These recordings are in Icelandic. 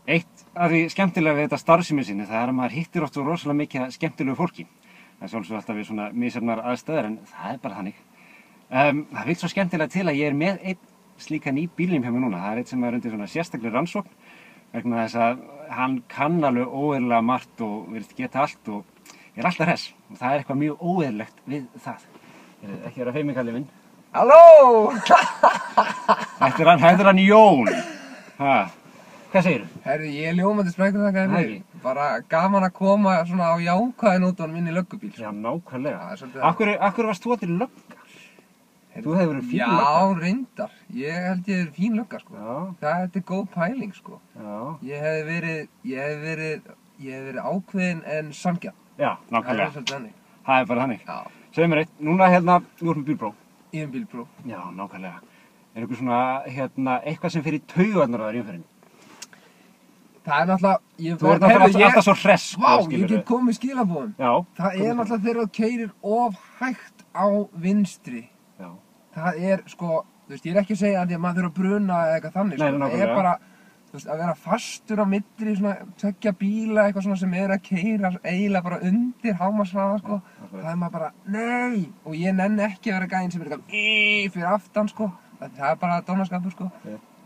Eitt af því skemmtilega við þetta starfsemi sinni, það að maður hittir oft svo rosalega mikið af skemmtilegu fólki. Það sjálfsög alltaf við svona misjafnar aðstæður, en það bara þannig. Það vill svo skemmtilega til að ég með einn slíkan í bílnum hjá mér núna. Það eitt sem er undir svona sérstaklega rannsókn, vegna þess að hann kann alveg óeðlilega margt og virðist geta allt og er alltaf hress. Og það eitthvað mjög óeðlilegt við það. Ekki vera feiminn kallinn minn. Halló! Þetta er hann Jón. Hvað segirðu? Herri, ég er ljómandi sprækur þakka þér fyrir. Bara gaman að koma svona á jákvæðin út á hann inn í löggubíl. Já, nákvæmlega. Svolítið... Akkur varst þú allir lögga? Þú hefur verið fín lögga. Já, reyndar. Ég held ég er fín lögga, sko. Já. Það er góð pæling, sko. Já. Ég hef verið ákveðin en sanngjarn. Já, nákvæmlega. Það er svolítið þannig. Það er bara þannig. Já. Segðu mér eitt, núna þú ert með bílpróf. Ég er bílpróf. Já, nákvæmlega. Er eitthvað svona, eitthvað sem fer í taugarnar á þér í umferðinni? Það er náttúrulega... Þú ert náttúrulega alltaf svo hress, sko, Vá, skilurðu. ég get komið skilabóðum. Já. Það er náttúrulega þegar þú keyrir of hægt á vinstri. Já. Það er, sko, þú veist, ég er ekki að segja að því að maður þurfa að bruna eða eitthvað þannig, sko. Nei, það er bara, þú veist, að vera fastur á milli svona tveggja bíla, eitthvað svona sem er að keyra eiginlega bara undir hámarkshraða, sko. Það er maður bara, nei! Og ég nenni ekki að vera gæinn sem er eitthvað fyrir aftan, sko. Það er bara dónaskapur, sko.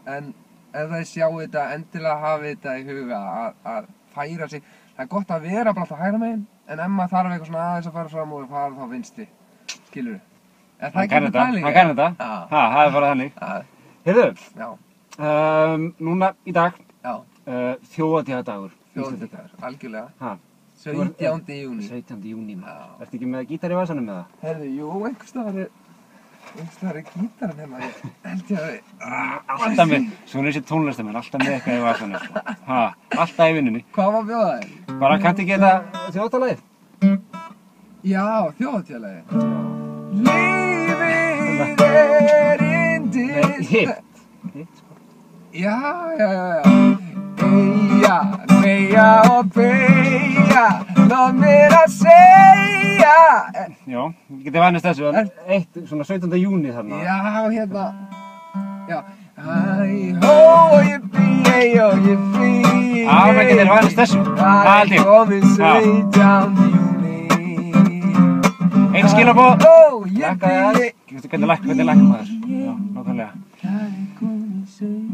En ef það sjáu þetta, endilega hafi þetta í huga að færa sig. Það er gott að vera bara alltaf hægra megin, en ef maður þarf eitthvað svona aðeins að fara fram og fara þá vinstri. Skilurðu? Hann kann þetta. Það er bara þannig. Heyrðu, núna í dag, þjóðhátíðardagur. Þjóðhátíðardagur, algjörlega. 17. júní. 17. júní. Ertu ekki með gítar í vasanum með það? Herðu, jú, einhvers staðar er gítarinn hérna, ég held ég að alltaf með, svona þessi tónlistamenn, alltaf með eitthvað í vasanum, sko. Alltaf í vinnunni. Hvað var að bjóða þér? Bara kanntu ekki þetta þjóðhátíðarlagið? Já, þjóðhátíðarlagið. Lífið er indiskt. Hitt, sko. Já. Beygja og beygja, lof mér að segja. Já, við getum vannist þessu, eitt svona 17. júní þarna. Já, hérna. Já. Hæ-hó, yippee-yey-yo-yippee. Já, maður getur vannist þessu. Það held ég. Komið 17. júní. Einn skilaboð. Yippee. Hvernig lækka maður? Já, nákvæmlega.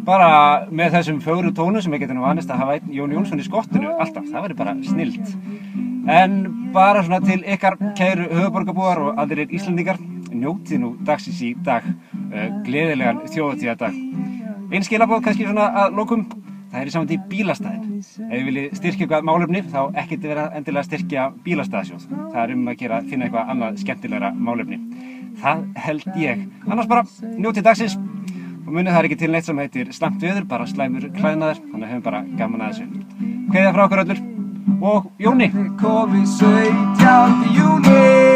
Bara með þessum fögru tónu sem við getum vannist að hafa einn Jón Jónsson í skottinu alltaf, það væri bara snillt. En bara svona til ykkar kæru höfuðborgarbúar og aðrir Íslendingar, njótið nú dagsins í dag, gleðilegan þjóðhátíðardag. Einn skilaboð kannski svona að lokum, það er í samvændi bílastæðin. Ef þið viljið styrkja eitthvað málefni, þá ekkert vera endilega að styrkja bílastæðasjóð. Það er að finna eitthvað annað skemmtilegra málefni. Það held ég. Annars bara njótið dagsins. Og munið það er ekki til neitt sem heitir slæmt veður, bara slæmur klæðnaður, þannig að höfum bara gaman að þessu. Kveðja frá okkur öllur og Jóni! Komið 17. júní.